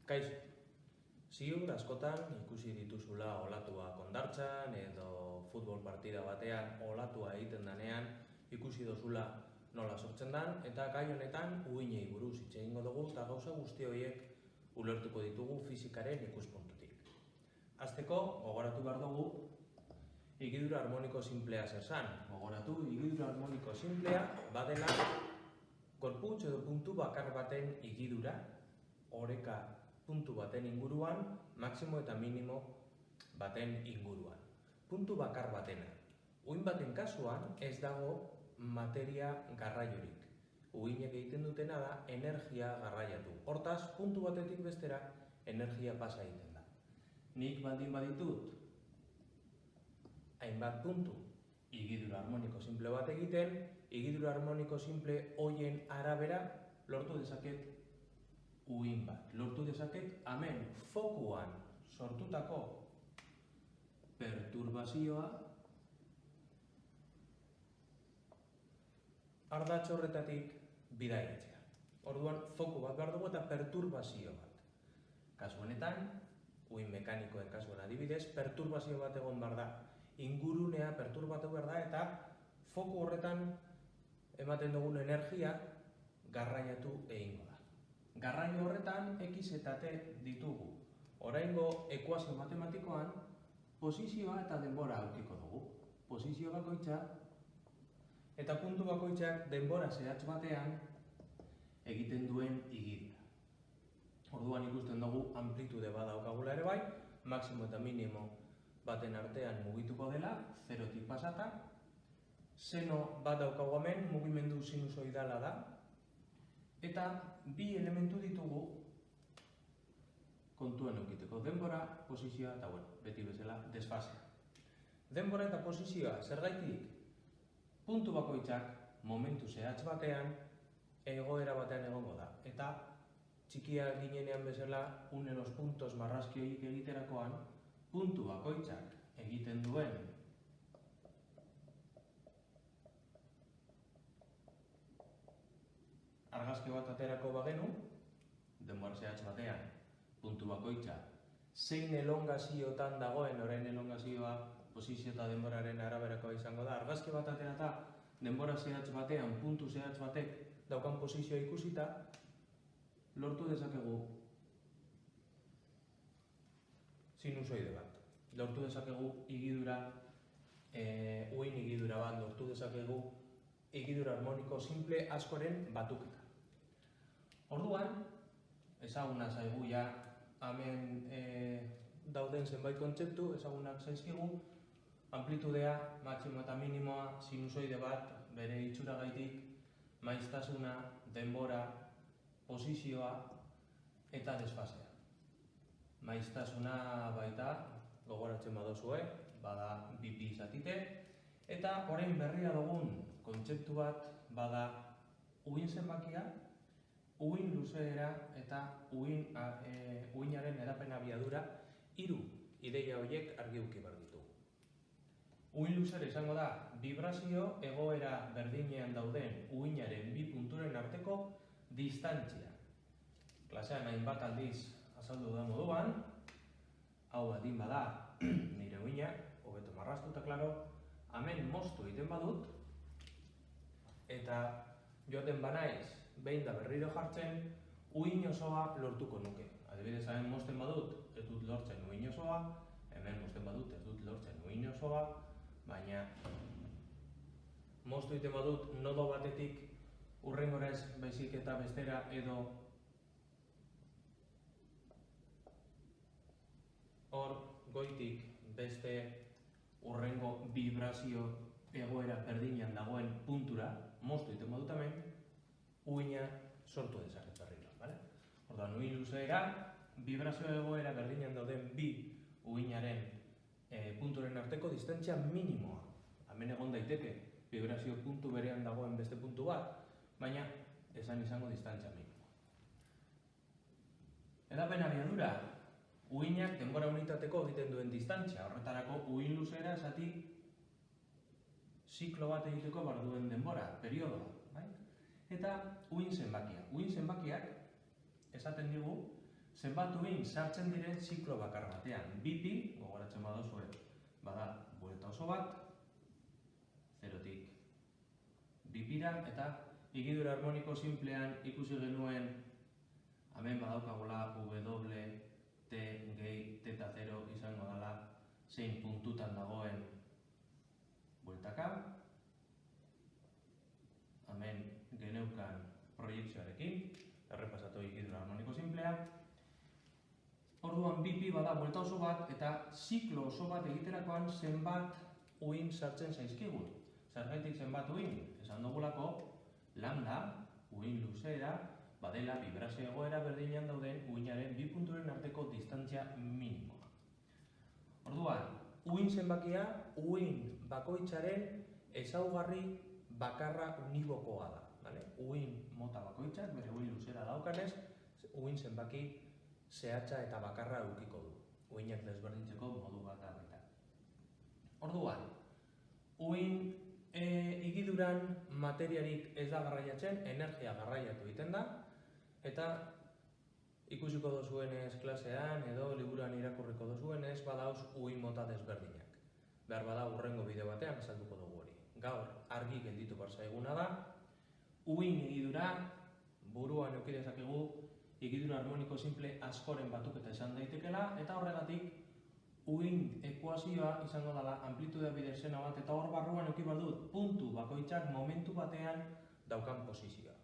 Kaixo, ziur askotan ikusi dituzula olatuak hondartzan edo futbol partida batean olatua egiten danean ikusi dozula nola sortzen dan, eta gai honetan uhinei buruz hitz egingo dugu eta gauza guzti horiek ulertuko ditugu fisikaren ikuspuntutik. Hasteko, gogoratu behar dugu higidura harmoniko sinplea zer zan. Gogoratu, higidura harmoniko sinplea badela gorputz edo puntu bakar baten higidura, oreka puntu baten inguruan, maximo eta minimo baten inguruan. Puntu bakar batena. Uhin baten kasuan ez dago materia garraiorik. Uhinek egiten dutena da energia garraiatu. Hortaz, puntu batetik bestera energia pasa egiten da. Nik baldin baditut hainbat puntu higidura harmoniko simple bat egiten, higidura harmoniko simple hoien arabera lortu dezaket uhin bat. Lortu dezaket hemen fokuan sortutako perturbazioa ardatz horretatik bidaiatzea. Orduan foku bat behar dugu eta perturbazio bat. Kasu honetan, uhin mekanikoen kasuan adibidez, perturbazio bat egon behar da. Ingurunea perturbatu behar da eta foku horretan ematen dugun energia garraiatu egingo da. Garraio horretan X eta T ditugu. Oraingo ekuazio matematikoan posizioa eta denbora aurkiko dugu. Posizio bakoitza eta puntu bakoitzak denbora zehatz batean egiten duen higidura. Orduan ikusten dugu amplitude badaukagula ere bai, maximo eta minimo baten artean mugituko dela, zerotik pasata. Seno bat daukagu hemen, mugimendu sinusoidala da. Eta bi elementu ditugu kontuan eukiteko, denbora, posizioa eta beti bezala desfasea. Denbora eta posizioa zergaitik puntu bakoitzak momentu zehatz batean egoera batean egongo da. Eta txikia ginenean bezala une los puntos marrazki horiek egiterakoan puntu bakoitzak egiten duen argazki bat aterako bagenu, denbora zehatz batean, puntu bakoitza, zein elongaziotan dagoen, orain elongazioa posizio eta denboraren araberakoa izango da, argazki bat aterata, denbora zehatz batean, puntu zehatz batek daukan posizioa ikusita, lortu dezakegu sinusoide bat. Lortu dezakegu higidura, uhin higidura bat, lortu dezakegu higidura harmoniko simple askoren batuketa. Orduan, ezaguna zaigu ja hemen dauden zenbait kontzeptu, ezagunak zaizkigu, amplitudea, maximo eta minimoa, sinusoide bat, bere itxuragaitik, maiztasuna, denbora, posizioa eta desfasea. Maiztasuna baita, gogoratzen badozue, bada bipi izatite, eta orain berria dugun kontzeptu bat bada uhin zenbakia, uhin luzeera eta uhinaren erapen abiadura, hiru ideia horiek argi eduki behar ditugu. Uhin luzera izango da vibrazio egoera berdinean dauden uhinaren bi punturen arteko distantzia. Klasean hainbat aldiz azaldu da moduan, hau adin bada nire uhina, hobeto marraztu eta klaro, hemen moztu egiten badut, eta joaten banaiz, behin da berriro jartzen, uhin osoa lortuko nuke. Adibidez, hemen mozten badut, ez dut lortzen uhin osoa, hemen mozten badut, ez dut lortzen uhin osoa, baina moztu egiten badut nodo batetik hurrengorez baizik eta bestera edo hor goitik beste hurrengo vibrazio egoera berdinean dagoen puntura moztu egiten badut hemen, uhina sortu dezaket berriro, bale? Orduan, uhin luzeera, vibrazio egoera berdinean dauden bi uhinaren punturen arteko distantzia minimoa. Hemen egon daiteke vibrazio puntu berean dagoen beste puntu bat, baina esan izango distantzia minimoa. Edapen abiadura, uhinak denbora unitateko egiten duen distantzia. Horretarako uhin luzeera esati ziklo bat egiteko behar duen denbora, periodoa. Eta uhin zenbakia. Uhin zenbakiak esaten digu zenbat uhin sartzen diren ziklo bakar batean. Bipi, gogoratzen baduzue, bada buelta oso bat, zerotik bipira, eta higidura harmoniko simplean ikusi genuen hemen badaukagula W, T, gehi, teta 0 izango dela zein puntutan dagoen bueltaka. Hemen geneukan proiekzioarekin, errepasatu higidura harmoniko simplea. Orduan bipi bada buelta oso bat eta ziklo oso bat egiterakoan zenbat uhin sartzen zaizkigun. Zergatik zenbat uhin? Esan dugulako lambda, uhin luzera, badela vibrazio egoera berdinean dauden uhinaren bi punturen arteko distantzia minimoa. Orduan, uhin zenbakia uhin bakoitzaren ezaugarri bakarra unibokoa da. Uhin mota bakoitzak, bere uhin luzera daukanez, uhin zenbaki zehatza eta bakarra edukiko du. Uhinak desberdintzeko modu bat da baita. Orduan, uhin higiduran materiarik ez da garraiatzen, energia garraiatu egiten da, eta ikusiko dozuenez klasean edo liburuan irakurriko dozuenez badauz uhin mota desberdinak. Behar bada hurrengo bideo batean azalduko dugu hori. Gaur argi gelditu behar zaiguna da, uhin higidura buruan eduki dezakegu higidura harmoniko simple askoren batuketa izan daitekela, eta horregatik uhin ekuazioa izango dela amplitude bide zena bat, eta hor barruan eduki behar dut puntu bakoitzak momentu batean daukan posizioa.